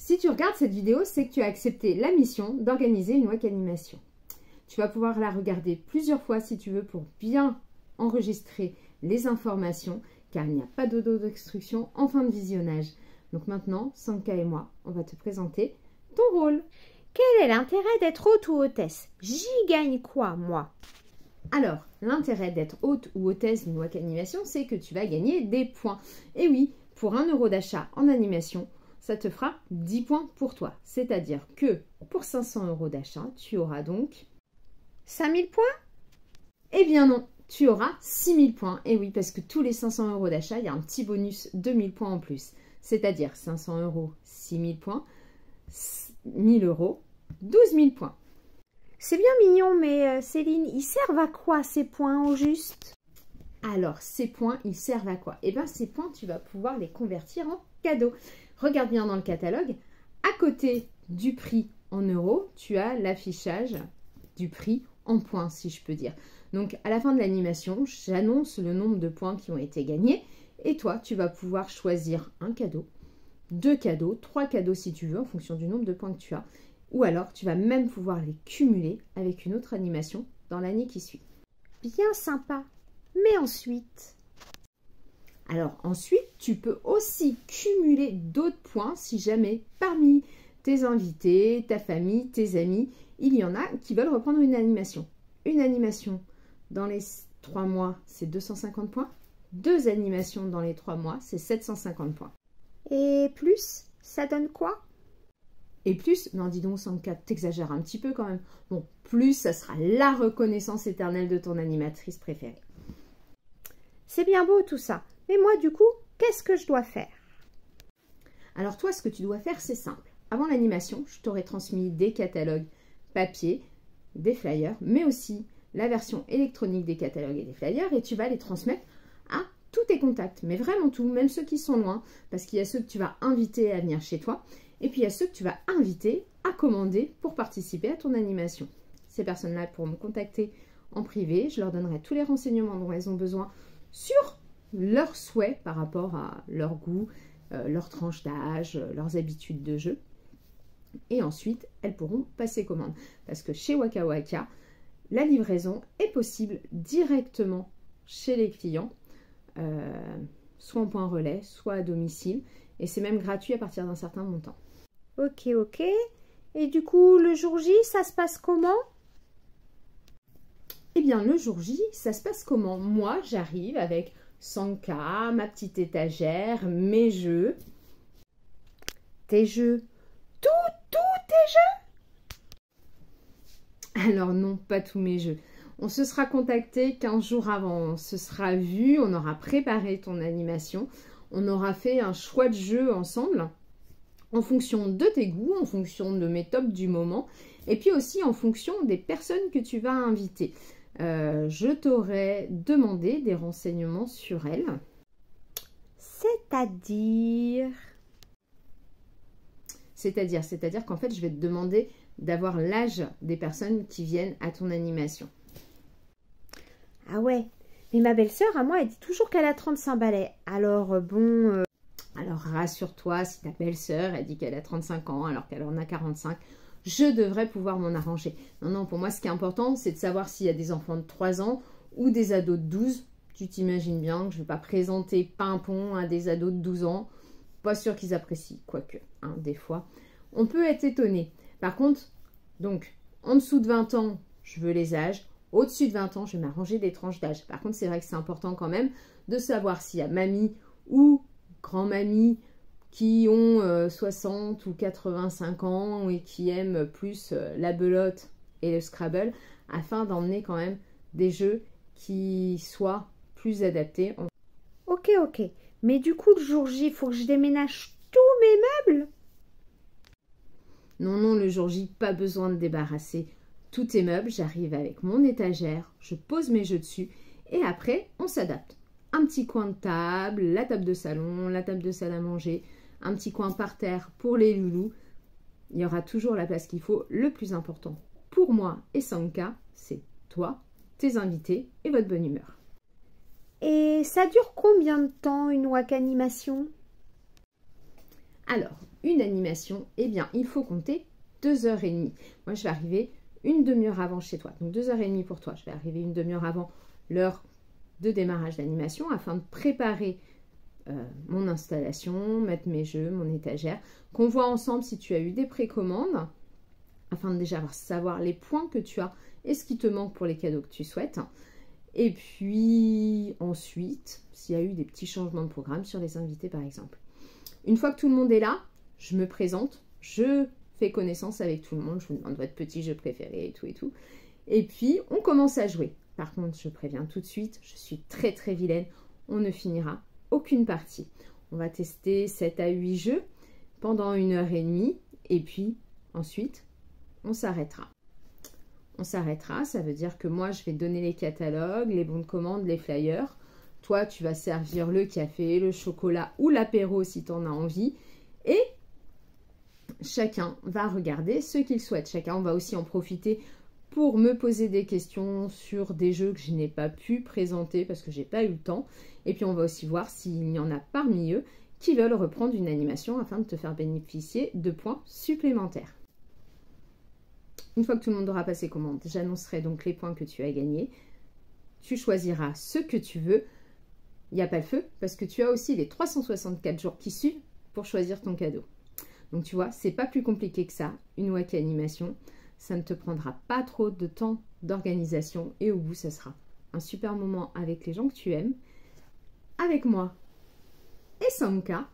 Si tu regardes cette vidéo, c'est que tu as accepté la mission d'organiser une WAC animation. Tu vas pouvoir la regarder plusieurs fois si tu veux pour bien enregistrer les informations, car il n'y a pas d'auto-destruction en fin de visionnage. Donc maintenant, Sanka et moi, on va te présenter ton rôle. Quel est l'intérêt d'être hôte ou hôtesse? J'y gagne quoi, moi? Alors, l'intérêt d'être hôte ou hôtesse d'une WAC animation, c'est que tu vas gagner des points. Et oui, pour 1 € d'achat en animation, ça te fera 10 points pour toi. C'est-à-dire que pour 500 € d'achat, tu auras donc 5000 points? Eh bien non, tu auras 6000 points. Et oui, parce que tous les 500 € d'achat, il y a un petit bonus de 1000 points en plus. C'est-à-dire 500 €, 6000 points, 1000 €, 12 000 points. C'est bien mignon, mais Céline, ils servent à quoi ces points au juste? Alors, ces points, ils servent à quoi? Eh bien, ces points, tu vas pouvoir les convertir en cadeaux. Regarde bien dans le catalogue. À côté du prix en euros, tu as l'affichage du prix en points, si je peux dire. Donc, à la fin de l'animation, j'annonce le nombre de points qui ont été gagnés. Et toi, tu vas pouvoir choisir un cadeau, 2 cadeaux, 3 cadeaux si tu veux, en fonction du nombre de points que tu as. Ou alors, tu vas même pouvoir les cumuler avec une autre animation dans l'année qui suit. Bien sympa. Mais ensuite? Alors ensuite, tu peux aussi cumuler d'autres points si jamais parmi tes invités, ta famille, tes amis, il y en a qui veulent reprendre une animation. Une animation dans les 3 mois, c'est 250 points. 2 animations dans les 3 mois, c'est 750 points. Et plus, ça donne quoi? Et plus, non dis donc Sanka, t'exagères un petit peu quand même. Bon, plus, ça sera la reconnaissance éternelle de ton animatrice préférée. C'est bien beau tout ça. Mais moi, du coup, qu'est-ce que je dois faire? Alors toi, ce que tu dois faire, c'est simple. Avant l'animation, je t'aurais transmis des catalogues papier, des flyers, mais aussi la version électronique des catalogues et des flyers, et tu vas les transmettre à tous tes contacts, mais vraiment tous, même ceux qui sont loin, parce qu'il y a ceux que tu vas inviter à venir chez toi, et puis il y a ceux que tu vas inviter à commander pour participer à ton animation. Ces personnes-là pourront me contacter en privé, je leur donnerai tous les renseignements dont elles ont besoin sur leurs souhaits par rapport à leur goût, leur tranche d'âge, leurs habitudes de jeu. Et ensuite, elles pourront passer commande. Parce que chez Waka Waka, la livraison est possible directement chez les clients, soit en point relais, soit à domicile. Et c'est même gratuit à partir d'un certain montant. Ok, ok. Et du coup, le jour J, ça se passe comment? Eh bien, le jour J, ça se passe comment? Moi, j'arrive avec Sanka, ma petite étagère, mes jeux. Tes jeux? Tous tes jeux? Alors non, pas tous mes jeux. On se sera contacté 15 jours avant, on se sera vu, on aura préparé ton animation, on aura fait un choix de jeu ensemble, en fonction de tes goûts, en fonction de mes tops du moment, et puis aussi en fonction des personnes que tu vas inviter. Je t'aurais demandé des renseignements sur elles. C'est-à-dire qu'en fait, je vais te demander d'avoir l'âge des personnes qui viennent à ton animation. Ah ouais, mais ma belle-sœur, à moi, elle dit toujours qu'elle a 35 balais. Alors bon... Alors rassure-toi, si ta belle-sœur, elle dit qu'elle a 35 ans alors qu'elle en a 45, je devrais pouvoir m'en arranger. Non, non, pour moi, ce qui est important, c'est de savoir s'il y a des enfants de 3 ans ou des ados de 12. Tu t'imagines bien que je ne vais pas présenter pimpon à des ados de 12 ans. Pas sûr qu'ils apprécient, quoique, hein, des fois. On peut être étonné. Par contre, donc, en dessous de 20 ans, je veux les âges. Au-dessus de 20 ans, je vais m'arranger des tranches d'âge. Par contre, c'est vrai que c'est important quand même de savoir s'il y a mamie ou grand-mamie qui ont 60 ou 85 ans et qui aiment plus la belote et le Scrabble, afin d'emmener quand même des jeux qui soient plus adaptés. Ok, ok. Mais du coup, le jour J, il faut que je déménage tous mes meubles? Non, non, le jour J, pas besoin de débarrasser tous tes meubles. J'arrive avec mon étagère, je pose mes jeux dessus et après, on s'adapte. Un petit coin de table, la table de salon, la table de salle à manger, un petit coin par terre pour les loulous. Il y aura toujours la place qu'il faut. Le plus important pour moi et Sanka, c'est toi, tes invités et votre bonne humeur. Et ça dure combien de temps une WAC animation? Alors, une animation, eh bien, il faut compter 2h30. Moi, je vais arriver une demi-heure avant chez toi. Donc, 2h30 pour toi. Je vais arriver une demi-heure avant l'heure de démarrage d'animation afin de préparer mon installation, mettre mes jeux, mon étagère, qu'on voit ensemble si tu as eu des précommandes, afin de déjà savoir les points que tu as et ce qui te manque pour les cadeaux que tu souhaites. Et puis ensuite, s'il y a eu des petits changements de programme sur les invités par exemple. Une fois que tout le monde est là, je me présente, je fais connaissance avec tout le monde, je vous demande votre petit jeu préféré et tout et tout. Et puis on commence à jouer. Par contre, je préviens tout de suite, je suis très très vilaine, on ne finira aucune partie. On va tester 7 à 8 jeux pendant 1h30 et puis ensuite on s'arrêtera. On s'arrêtera, ça veut dire que moi je vais donner les catalogues, les bons de commande, les flyers. Toi tu vas servir le café, le chocolat ou l'apéro si tu en as envie. Et chacun va regarder ce qu'il souhaite. Chacun va aussi en profiter pour me poser des questions sur des jeux que je n'ai pas pu présenter parce que j'ai pas eu le temps. Et puis on va aussi voir s'il y en a parmi eux qui veulent reprendre une animation afin de te faire bénéficier de points supplémentaires. Une fois que tout le monde aura passé commande, j'annoncerai donc les points que tu as gagnés. Tu choisiras ce que tu veux. Il n'y a pas le feu parce que tu as aussi les 364 jours qui suivent pour choisir ton cadeau. Donc tu vois, c'est pas plus compliqué que ça, une Wacky animation. Ça ne te prendra pas trop de temps d'organisation et au bout, ça sera un super moment avec les gens que tu aimes, avec moi et Samka.